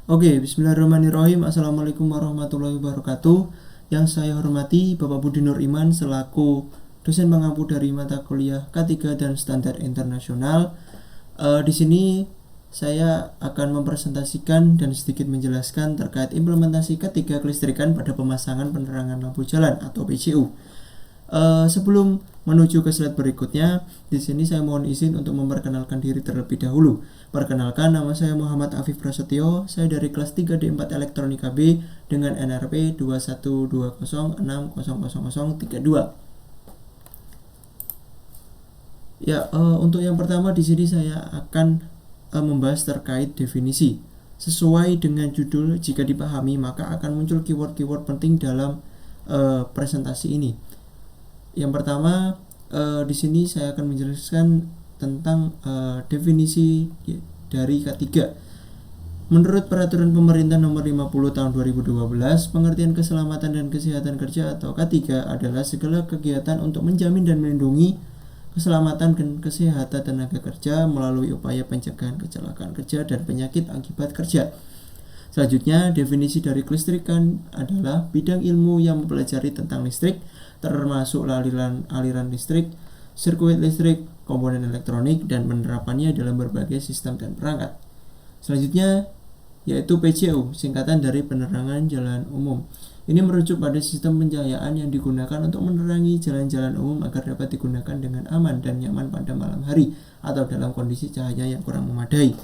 Oke, bismillahirrahmanirrahim. Assalamualaikum warahmatullahi wabarakatuh. Yang saya hormati Bapak Budi Nur Iman selaku dosen pengampu dari mata kuliah K3 dan Standar Internasional. Di sini saya akan mempresentasikan dan sedikit menjelaskan terkait implementasi K3 kelistrikan pada pemasangan penerangan lampu jalan atau PJU. Sebelum menuju ke slide berikutnya, di sini saya mohon izin untuk memperkenalkan diri terlebih dahulu. Perkenalkan, nama saya Muhammad Afif Prasetyo. Saya dari kelas 3D4 Elektronika B dengan NRP 21206000032. Ya, untuk yang pertama di sini saya akan membahas terkait definisi. Sesuai dengan judul, jika dipahami maka akan muncul keyword-keyword penting dalam presentasi ini. Yang pertama, di sini saya akan menjelaskan tentang definisi dari K3. Menurut Peraturan Pemerintah Nomor 50 Tahun 2012, pengertian keselamatan dan kesehatan kerja atau K3 adalah segala kegiatan untuk menjamin dan melindungi keselamatan dan kesehatan tenaga kerja melalui upaya pencegahan kecelakaan kerja dan penyakit akibat kerja. Selanjutnya, definisi dari kelistrikan adalah bidang ilmu yang mempelajari tentang listrik, termasuk aliran listrik, sirkuit listrik, komponen elektronik, dan penerapannya dalam berbagai sistem dan perangkat. Selanjutnya, yaitu PJU, singkatan dari penerangan jalan umum. Ini merujuk pada sistem pencahayaan yang digunakan untuk menerangi jalan-jalan umum agar dapat digunakan dengan aman dan nyaman pada malam hari atau dalam kondisi cahaya yang kurang memadai.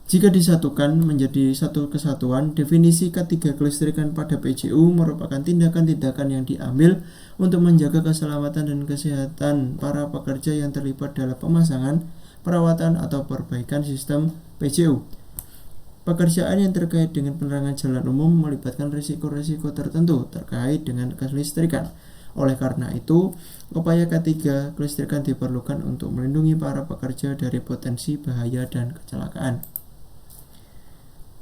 Jika disatukan menjadi satu kesatuan, definisi K3 kelistrikan pada PJU merupakan tindakan-tindakan yang diambil untuk menjaga keselamatan dan kesehatan para pekerja yang terlibat dalam pemasangan, perawatan, atau perbaikan sistem PJU. Pekerjaan yang terkait dengan penerangan jalan umum melibatkan risiko-risiko tertentu terkait dengan kelistrikan. Oleh karena itu, upaya K3 kelistrikan diperlukan untuk melindungi para pekerja dari potensi bahaya dan kecelakaan.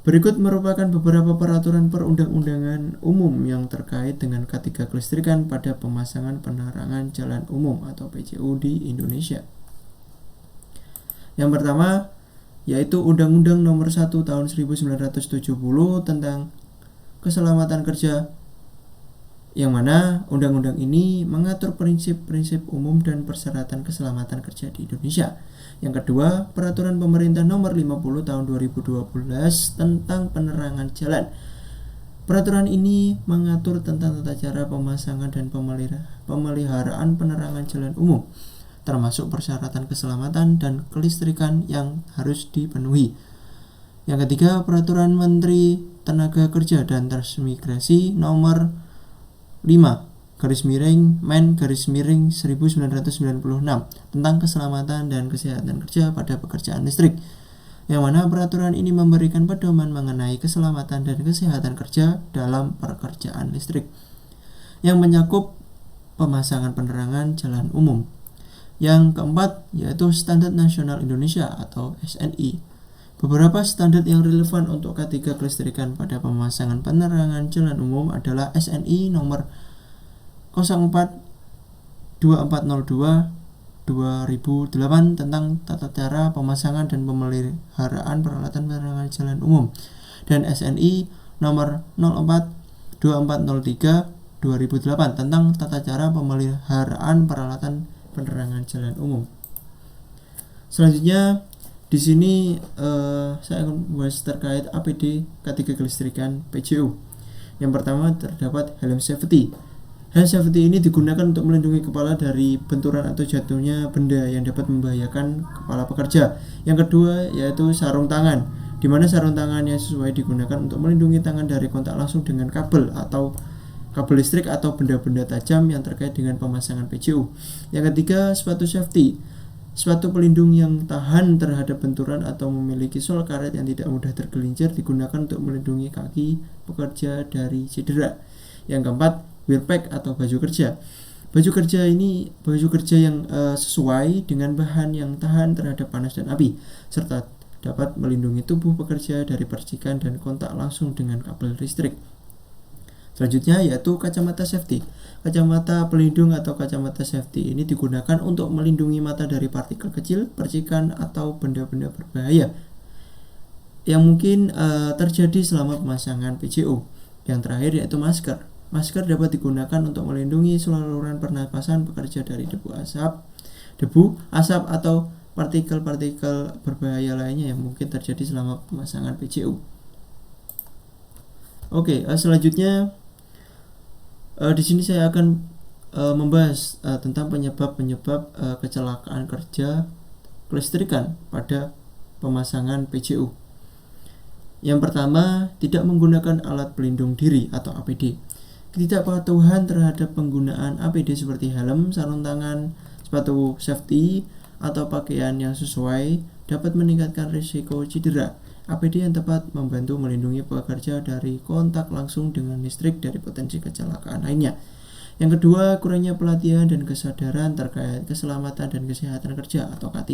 Berikut merupakan beberapa peraturan perundang-undangan umum yang terkait dengan K3 kelistrikan pada pemasangan penerangan jalan umum atau PJU di Indonesia. Yang pertama, yaitu Undang-Undang Nomor 1 Tahun 1970 tentang Keselamatan Kerja, yang mana undang-undang ini mengatur prinsip-prinsip umum dan persyaratan keselamatan kerja di Indonesia. Yang kedua, Peraturan Pemerintah Nomor 50 Tahun 2012 tentang penerangan jalan. Peraturan ini mengatur tentang tata cara pemasangan dan pemeliharaan penerangan jalan umum, termasuk persyaratan keselamatan dan kelistrikan yang harus dipenuhi. Yang ketiga, Peraturan Menteri Tenaga Kerja dan Transmigrasi Nomor 5 Men-1996 tentang keselamatan dan kesehatan kerja pada pekerjaan listrik, yang mana peraturan ini memberikan pedoman mengenai keselamatan dan kesehatan kerja dalam pekerjaan listrik yang mencakup pemasangan penerangan jalan umum. Yang keempat, yaitu Standar Nasional Indonesia atau SNI. Beberapa standar yang relevan untuk K3 kelistrikan pada pemasangan penerangan jalan umum adalah SNI nomor 04-2402-2008 tentang tata cara pemasangan dan pemeliharaan peralatan penerangan jalan umum, dan SNI nomor 04-2403-2008 tentang tata cara pemeliharaan peralatan penerangan jalan umum. Selanjutnya di sini saya akan membahas terkait APD K3 kelistrikan PJU. Yang pertama terdapat helm safety. Helm safety ini digunakan untuk melindungi kepala dari benturan atau jatuhnya benda yang dapat membahayakan kepala pekerja. Yang kedua yaitu sarung tangan, di mana sarung tangan yang sesuai digunakan untuk melindungi tangan dari kontak langsung dengan kabel listrik atau benda-benda tajam yang terkait dengan pemasangan PJU. Yang ketiga, sepatu safety. Sepatu pelindung yang tahan terhadap benturan atau memiliki sol karet yang tidak mudah tergelincir digunakan untuk melindungi kaki pekerja dari cedera. Yang keempat, wear pack atau baju kerja. Baju kerja ini baju kerja yang sesuai dengan bahan yang tahan terhadap panas dan api, serta dapat melindungi tubuh pekerja dari percikan dan kontak langsung dengan kabel listrik. Selanjutnya yaitu kacamata safety. Kacamata pelindung atau kacamata safety ini digunakan untuk melindungi mata dari partikel kecil, percikan, atau benda-benda berbahaya. yang mungkin terjadi selama pemasangan PCU. Yang terakhir yaitu masker. Masker dapat digunakan untuk melindungi saluran pernapasan pekerja dari debu, asap atau partikel-partikel berbahaya lainnya yang mungkin terjadi selama pemasangan PCU. Oke, selanjutnya di sini saya akan membahas tentang penyebab-penyebab kecelakaan kerja kelistrikan pada pemasangan PCU. Yang pertama, tidak menggunakan alat pelindung diri atau APD. Ketidakpatuhan terhadap penggunaan APD seperti helm, sarung tangan, sepatu safety, atau pakaian yang sesuai dapat meningkatkan risiko cedera. APD yang tepat membantu melindungi pekerja dari kontak langsung dengan listrik dari potensi kecelakaan lainnya. Yang kedua, kurangnya pelatihan dan kesadaran terkait keselamatan dan kesehatan kerja atau K3.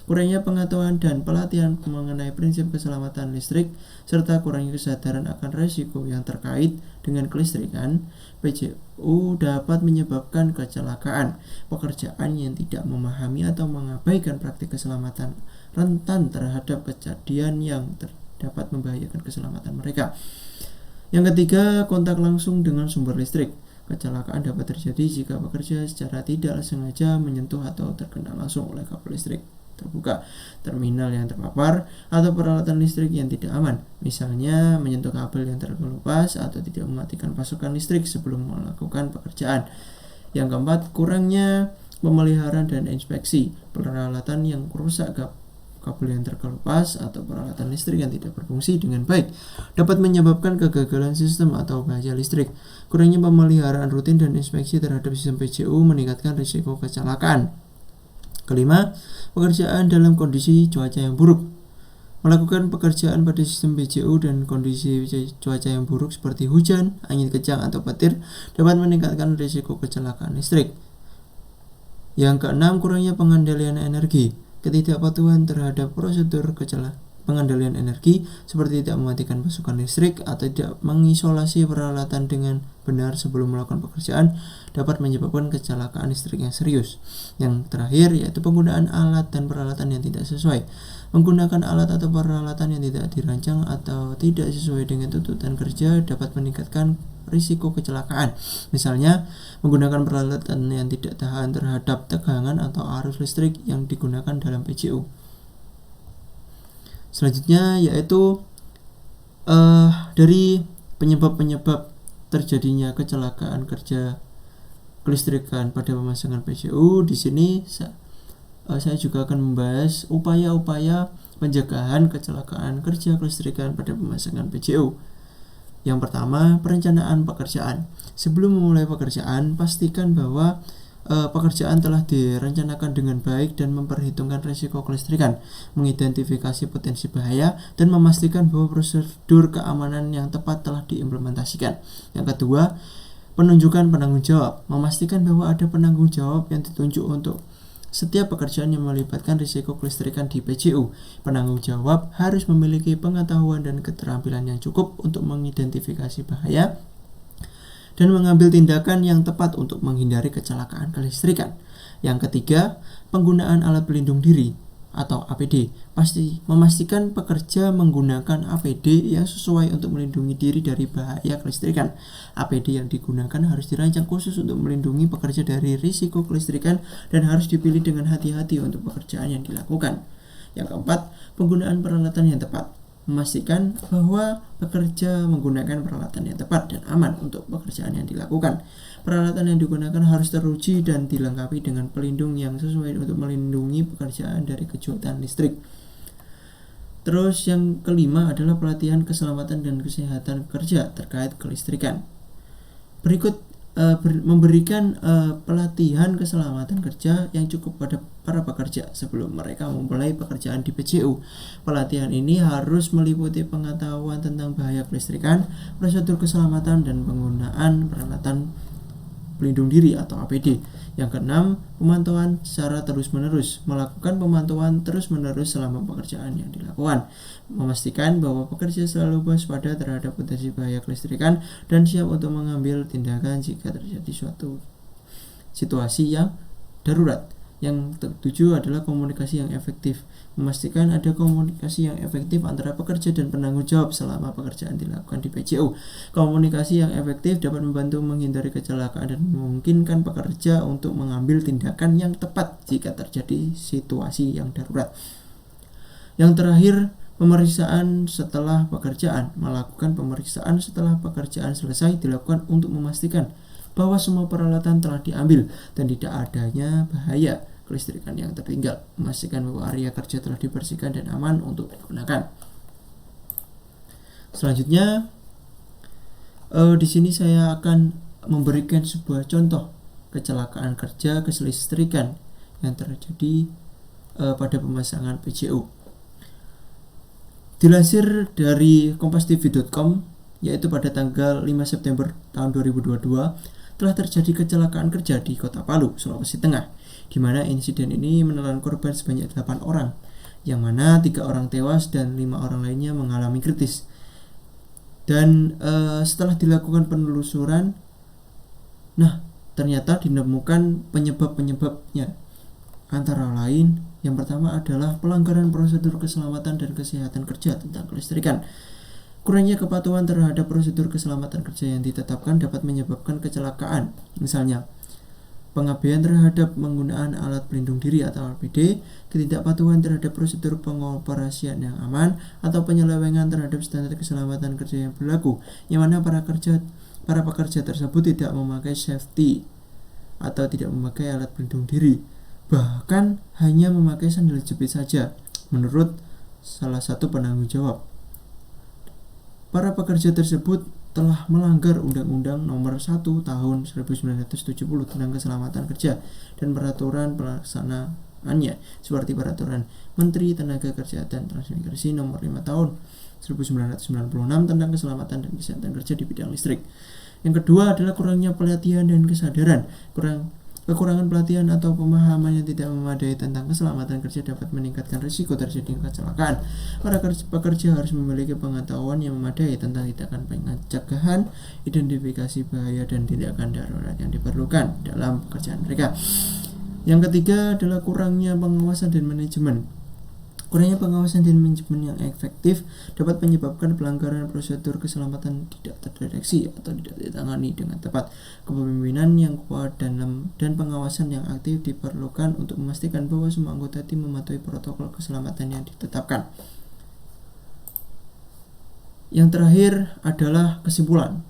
Kurangnya pengetahuan dan pelatihan mengenai prinsip keselamatan listrik serta kurangnya kesadaran akan risiko yang terkait dengan kelistrikan PCU dapat menyebabkan kecelakaan. Pekerjaan yang tidak memahami atau mengabaikan praktik keselamatan rentan terhadap kejadian yang dapat membahayakan keselamatan mereka. Yang ketiga, kontak langsung dengan sumber listrik. Kecelakaan dapat terjadi jika pekerja secara tidak sengaja menyentuh atau terkena langsung oleh kabel listrik terbuka, terminal yang terpapar, atau peralatan listrik yang tidak aman. Misalnya menyentuh kabel yang terkelupas atau tidak mematikan pasokan listrik sebelum melakukan pekerjaan. Yang keempat, kurangnya pemeliharaan dan inspeksi. Peralatan yang rusak, kabel yang terkelupas, atau peralatan listrik yang tidak berfungsi dengan baik dapat menyebabkan kegagalan sistem atau bahaya listrik. Kurangnya pemeliharaan rutin dan inspeksi terhadap sistem PCU meningkatkan risiko kecelakaan. Kelima, pekerjaan dalam kondisi cuaca yang buruk. Melakukan pekerjaan pada sistem PCU dan kondisi cuaca yang buruk seperti hujan, angin kencang, atau petir dapat meningkatkan risiko kecelakaan listrik. Yang keenam, kurangnya pengendalian energi. Ketidakpatuhan terhadap prosedur pengendalian energi seperti tidak mematikan pasokan listrik atau tidak mengisolasi peralatan dengan benar sebelum melakukan pekerjaan dapat menyebabkan kecelakaan listrik yang serius. Yang terakhir yaitu penggunaan alat dan peralatan yang tidak sesuai. Menggunakan alat atau peralatan yang tidak dirancang atau tidak sesuai dengan tuntutan kerja dapat meningkatkan risiko kecelakaan. Misalnya, menggunakan peralatan yang tidak tahan terhadap tegangan atau arus listrik yang digunakan dalam PCU. Selanjutnya yaitu dari penyebab-penyebab terjadinya kecelakaan kerja kelistrikan pada pemasangan PCU. Di sini saya juga akan membahas upaya-upaya pencegahan kecelakaan kerja kelistrikan pada pemasangan PCU. Yang pertama, perencanaan pekerjaan. Sebelum memulai pekerjaan, pastikan bahwa pekerjaan telah direncanakan dengan baik dan memperhitungkan risiko kelistrikan, mengidentifikasi potensi bahaya, dan memastikan bahwa prosedur keamanan yang tepat telah diimplementasikan. Yang kedua, penunjukan penanggung jawab. Memastikan bahwa ada penanggung jawab yang ditunjuk untuk setiap pekerjaan yang melibatkan risiko kelistrikan di PCU. Penanggung jawab harus memiliki pengetahuan dan keterampilan yang cukup untuk mengidentifikasi bahaya dan mengambil tindakan yang tepat untuk menghindari kecelakaan kelistrikan. Yang ketiga, penggunaan alat pelindung diri atau APD. Memastikan pekerja menggunakan APD yang sesuai untuk melindungi diri dari bahaya kelistrikan. APD yang digunakan harus dirancang khusus untuk melindungi pekerja dari risiko kelistrikan dan harus dipilih dengan hati-hati untuk pekerjaan yang dilakukan. Yang keempat, penggunaan peralatan yang tepat. Memastikan bahwa pekerja menggunakan peralatan yang tepat dan aman untuk pekerjaan yang dilakukan. Peralatan yang digunakan harus teruji dan dilengkapi dengan pelindung yang sesuai untuk melindungi pekerjaan dari kejutan listrik. Terus yang kelima adalah pelatihan keselamatan dan kesehatan kerja terkait kelistrikan. Berikut memberikan pelatihan keselamatan kerja yang cukup pada para pekerja sebelum mereka memulai pekerjaan di PCU. Pelatihan ini harus meliputi pengetahuan tentang bahaya kelistrikan, prosedur keselamatan, dan penggunaan peralatan pelindung diri atau APD. Yang keenam, pemantauan secara terus-menerus. Melakukan pemantauan terus-menerus selama pekerjaan yang dilakukan. Memastikan bahwa pekerja selalu waspada terhadap potensi bahaya kelistrikan dan siap untuk mengambil tindakan jika terjadi suatu situasi yang darurat. Yang ketujuh adalah komunikasi yang efektif. Memastikan ada komunikasi yang efektif antara pekerja dan penanggung jawab selama pekerjaan dilakukan di PJU. Komunikasi yang efektif dapat membantu menghindari kecelakaan dan memungkinkan pekerja untuk mengambil tindakan yang tepat jika terjadi situasi yang darurat. Yang terakhir, pemeriksaan setelah pekerjaan. Melakukan pemeriksaan setelah pekerjaan selesai dilakukan untuk memastikan bahwa semua peralatan telah diambil dan tidak adanya bahaya kelistrikan yang tertinggal. Memastikan bahwa area kerja telah dibersihkan dan aman untuk digunakan. Selanjutnya, di sini saya akan memberikan sebuah contoh kecelakaan kerja kelistrikan yang terjadi pada pemasangan PJU. Dilansir dari kompastv.com, yaitu pada tanggal 5 September tahun 2022, telah terjadi kecelakaan kerja di Kota Palu, Sulawesi Tengah, di mana insiden ini menelan korban sebanyak 8 orang, yang mana 3 orang tewas dan 5 orang lainnya mengalami kritis. Dan setelah dilakukan penelusuran, ternyata ditemukan penyebab-penyebabnya. Antara lain, yang pertama adalah pelanggaran prosedur keselamatan dan kesehatan kerja tentang kelistrikan. Kurangnya kepatuhan terhadap prosedur keselamatan kerja yang ditetapkan dapat menyebabkan kecelakaan. Misalnya, pengabaian terhadap penggunaan alat pelindung diri atau APD, ketidakpatuhan terhadap prosedur pengoperasian yang aman, atau penyelewengan terhadap standar keselamatan kerja yang berlaku, yang mana para pekerja tersebut tidak memakai safety atau tidak memakai alat pelindung diri, bahkan hanya memakai sandal jepit saja, menurut salah satu penanggung jawab. Para pekerja tersebut telah melanggar Undang-Undang Nomor 1 Tahun 1970 tentang Keselamatan Kerja dan peraturan pelaksanaannya, seperti Peraturan Menteri Tenaga Kerja dan Transmigrasi Nomor 5 Tahun 1996 tentang Keselamatan dan Kesehatan Kerja di bidang listrik. Yang kedua adalah kurangnya pelatihan dan kesadaran. Kekurangan pelatihan atau pemahaman yang tidak memadai tentang keselamatan kerja dapat meningkatkan risiko terjadinya kecelakaan. Para pekerja harus memiliki pengetahuan yang memadai tentang tindakan pencegahan, identifikasi bahaya, dan tindakan darurat yang diperlukan dalam pekerjaan mereka. Yang ketiga adalah kurangnya pengawasan dan manajemen. Kurangnya pengawasan dan manajemen yang efektif dapat menyebabkan pelanggaran prosedur keselamatan tidak terdeteksi atau tidak ditangani dengan tepat. Kepemimpinan yang kuat dan pengawasan yang aktif diperlukan untuk memastikan bahwa semua anggota tim mematuhi protokol keselamatan yang ditetapkan. Yang terakhir adalah kesimpulan.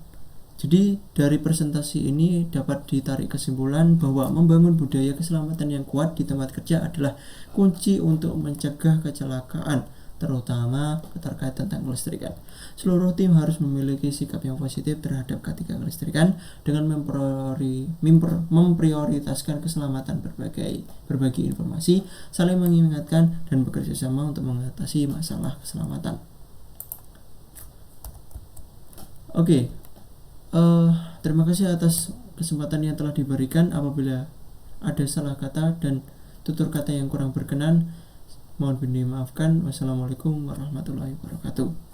Jadi dari presentasi ini dapat ditarik kesimpulan bahwa membangun budaya keselamatan yang kuat di tempat kerja adalah kunci untuk mencegah kecelakaan, terutama terkait tentang kelistrikan. Seluruh tim harus memiliki sikap yang positif terhadap ketika kelistrikan dengan memprioritaskan keselamatan, berbagi informasi, saling mengingatkan, dan bekerja sama untuk mengatasi masalah keselamatan. Oke. Terima kasih atas kesempatan yang telah diberikan. Apabila ada salah kata dan tutur kata yang kurang berkenan, mohon dimaafkan. Wassalamualaikum warahmatullahi wabarakatuh.